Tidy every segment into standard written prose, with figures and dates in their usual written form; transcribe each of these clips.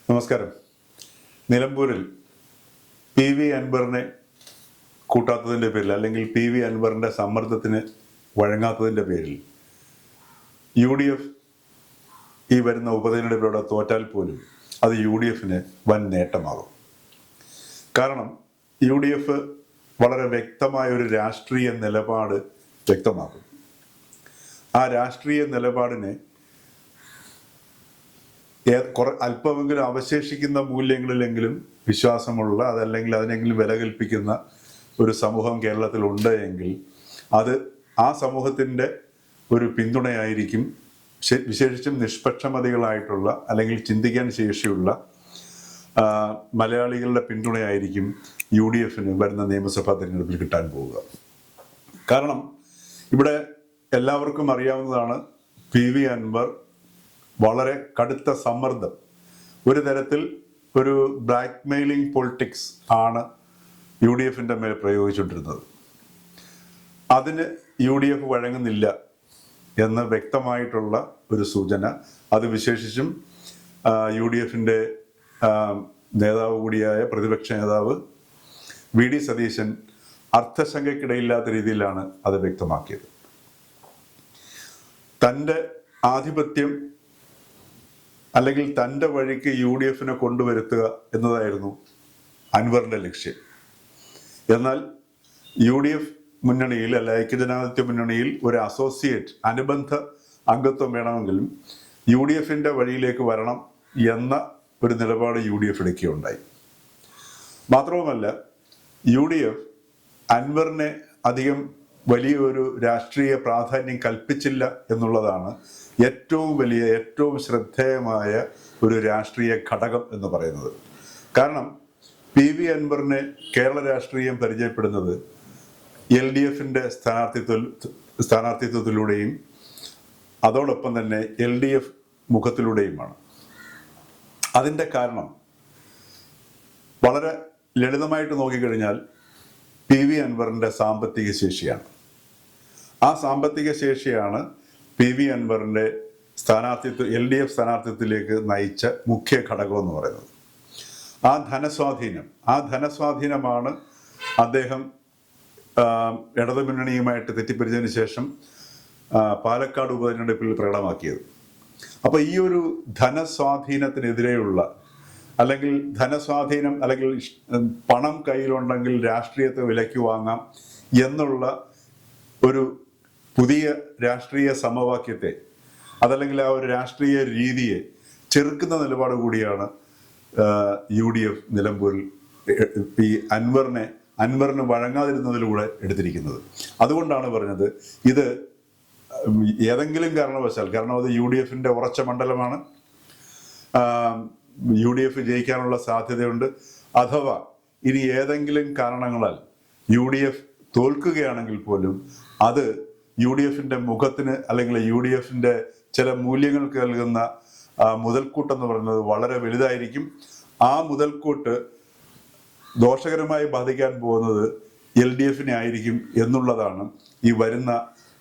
നമസ്കാരം. നിലമ്പൂരിൽ PV അൻവറിനെ കൂട്ടാത്തതിൻ്റെ പേരിൽ അല്ലെങ്കിൽ PV അൻവറിൻ്റെ സമ്മർദ്ദത്തിന് വഴങ്ങാത്തതിൻ്റെ പേരിൽ UDF ഈ വരുന്ന ഉപതെരഞ്ഞെടുപ്പിലൂടെ തോറ്റാൽ പോലും അത് UDFന് വൻ നേട്ടമാകും. കാരണം UDF വളരെ വ്യക്തമായ ഒരു രാഷ്ട്രീയ നിലപാട് വ്യക്തമാക്കും. ആ രാഷ്ട്രീയ നിലപാടിനെ അല്പമെങ്കിലും അവശേഷിക്കുന്ന മൂല്യങ്ങളിലെങ്കിലും വിശ്വാസമുള്ള അതല്ലെങ്കിൽ അതിനെങ്കിലും വില കൽപ്പിക്കുന്ന ഒരു സമൂഹം കേരളത്തിലുണ്ട് എങ്കിൽ അത് ആ സമൂഹത്തിൻ്റെ ഒരു പിന്തുണയായിരിക്കും. വിശേഷിച്ചും നിഷ്പക്ഷമതികളായിട്ടുള്ള അല്ലെങ്കിൽ ചിന്തിക്കാൻ ശേഷിയുള്ള മലയാളികളുടെ പിന്തുണയായിരിക്കും UDFന് വരുന്ന നിയമസഭാ തെരഞ്ഞെടുപ്പിൽ കിട്ടാൻ പോവുക. കാരണം ഇവിടെ എല്ലാവർക്കും അറിയാവുന്നതാണ്, PV അൻവർ വളരെ കടുത്ത സമ്മർദ്ദം, ഒരു തരത്തിൽ ഒരു ബ്ലാക്ക് മെയിലിംഗ് പൊളിറ്റിക്സ് ആണ് UDFൻ്റെ മേൽ പ്രയോഗിച്ചുകൊണ്ടിരുന്നത്. അതിന് UDF വഴങ്ങുന്നില്ല എന്ന് വ്യക്തമായിട്ടുള്ള ഒരു സൂചന, അത് വിശേഷിച്ചും UDFൻ്റെ നേതാവ് കൂടിയായ പ്രതിപക്ഷ നേതാവ് VD സതീശൻ അർത്ഥശങ്കയ്ക്കിടയില്ലാത്ത രീതിയിലാണ് അത് വ്യക്തമാക്കിയത്. തൻ്റെ ആധിപത്യം അല്ലെങ്കിൽ തൻ്റെ വഴിക്ക് UDFനെ കൊണ്ടുവരുത്തുക എന്നതായിരുന്നു അൻവറിൻ്റെ ലക്ഷ്യം. എന്നാൽ UDF മുന്നണിയിൽ അല്ല ഐക്യജനാധിപത്യ മുന്നണിയിൽ ഒരു അസോസിയേറ്റ് അനുബന്ധ അംഗത്വം വേണമെങ്കിലും UDFൻ്റെ വഴിയിലേക്ക് വരണം എന്ന ഒരു നിലപാട് UDF എടുക്കുകയുണ്ടായി. മാത്രവുമല്ല, UDF അൻവറിനെ അധികം വലിയൊരു രാഷ്ട്രീയ പ്രാധാന്യം കൽപ്പിച്ചില്ല എന്നുള്ളതാണ് ഏറ്റവും ശ്രദ്ധേയമായ ഒരു രാഷ്ട്രീയ ഘടകം എന്ന് പറയുന്നത്. കാരണം PV അൻവറിനെ കേരള രാഷ്ട്രീയം പരിചയപ്പെടുന്നത് LDFൻ്റെ സ്ഥാനാർത്ഥിത്വത്തിലൂടെയും അതോടൊപ്പം തന്നെ LDF മുഖത്തിലൂടെയുമാണ്. അതിൻ്റെ കാരണം വളരെ ലളിതമായിട്ട് നോക്കിക്കഴിഞ്ഞാൽ PV അൻവറിൻ്റെ സാമ്പത്തിക ശേഷിയാണ്. ആ സാമ്പത്തിക ശേഷിയാണ് PV അൻവറിൻ്റെ LDF സ്ഥാനാർത്ഥിത്വത്തിലേക്ക് നയിച്ച മുഖ്യ ഘടകം എന്ന് പറയുന്നത്. ആ ധനസ്വാധീനമാണ് അദ്ദേഹം ഇടതുമുന്നണിയുമായിട്ട് തെറ്റിപ്പിരിച്ചതിന് ശേഷം പാലക്കാട് ഉപതെരഞ്ഞെടുപ്പിൽ പ്രകടമാക്കിയത്. അപ്പോൾ ഈ ഒരു ധനസ്വാധീനത്തിനെതിരെയുള്ള അല്ലെങ്കിൽ ധനസ്വാധീനം അല്ലെങ്കിൽ പണം കയ്യിലുണ്ടെങ്കിൽ രാഷ്ട്രീയത്തെ വിലയ്ക്ക് വാങ്ങാം എന്നുള്ള ഒരു പുതിയ രാഷ്ട്രീയ സമവാക്യത്തെ അതല്ലെങ്കിൽ ആ ഒരു രാഷ്ട്രീയ രീതിയെ ചെറുക്കുന്ന നിലപാട് കൂടിയാണ് UDF നിലമ്പൂരിൽ ഈ അൻവറിന് വഴങ്ങാതിരുന്നതിലൂടെ എടുത്തിരിക്കുന്നത്. അതുകൊണ്ടാണ് പറഞ്ഞത് ഇത് ഏതെങ്കിലും കാരണവശാൽ, കാരണം അത് UDFൻ്റെ ഉറച്ച മണ്ഡലമാണ്, UDF ജയിക്കാനുള്ള സാധ്യതയുണ്ട്. അഥവാ ഇനി ഏതെങ്കിലും കാരണങ്ങളാൽ UDF തോൽക്കുകയാണെങ്കിൽ പോലും അത് UDFൻ്റെ മുഖത്തിന് അല്ലെങ്കിൽ UDFൻ്റെ ചില മൂല്യങ്ങൾക്ക് നൽകുന്ന മുതൽക്കൂട്ടെന്ന് പറയുന്നത് വളരെ വലുതായിരിക്കും. ആ മുതൽക്കൂട്ട് ദോഷകരമായി ബാധിക്കാൻ പോകുന്നത് LDFനെ ആയിരിക്കും എന്നുള്ളതാണ് ഈ വരുന്ന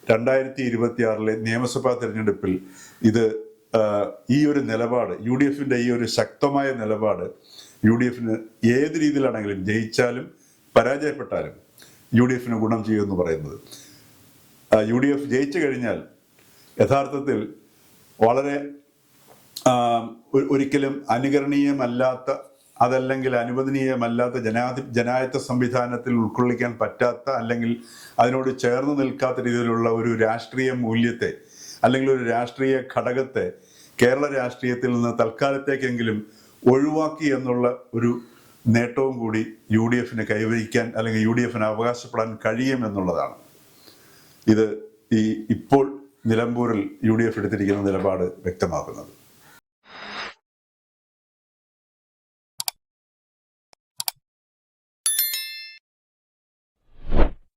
2026 നിയമസഭാ തെരഞ്ഞെടുപ്പിൽ ഈ ഒരു നിലപാട് UDFൻ്റെ ഈ ഒരു ശക്തമായ നിലപാട് UDFന് ഏത് രീതിയിലാണെങ്കിലും ജയിച്ചാലും പരാജയപ്പെട്ടാലും UDFന് ഗുണം ചെയ്യുമെന്ന് പറയുന്നത്. UDF ജയിച്ചു കഴിഞ്ഞാൽ യഥാർത്ഥത്തിൽ വളരെ ഒരിക്കലും അനുകരണീയമല്ലാത്ത അതല്ലെങ്കിൽ അനുവദനീയമല്ലാത്ത ജനാധിപത്യ സംവിധാനത്തിൽ ഉൾക്കൊള്ളിക്കാൻ പറ്റാത്ത അല്ലെങ്കിൽ അതിനോട് ചേർന്ന് നിൽക്കാത്ത രീതിയിലുള്ള ഒരു രാഷ്ട്രീയ മൂല്യത്തെ അല്ലെങ്കിൽ ഒരു രാഷ്ട്രീയ ഘടകത്തെ കേരള രാഷ്ട്രീയത്തിൽ നിന്ന് തൽക്കാലത്തേക്കെങ്കിലും ഒഴിവാക്കി എന്നുള്ള ഒരു നേട്ടവും കൂടി UDFന് കൈവരിക്കാൻ അല്ലെങ്കിൽ UDFന് അവകാശപ്പെടാൻ കഴിയുമെന്നുള്ളതാണ് ഇപ്പോൾ നിലമ്പൂരിൽ UDF എടുത്തിരിക്കുന്ന നിലപാട് വ്യക്തമാക്കുന്നത്.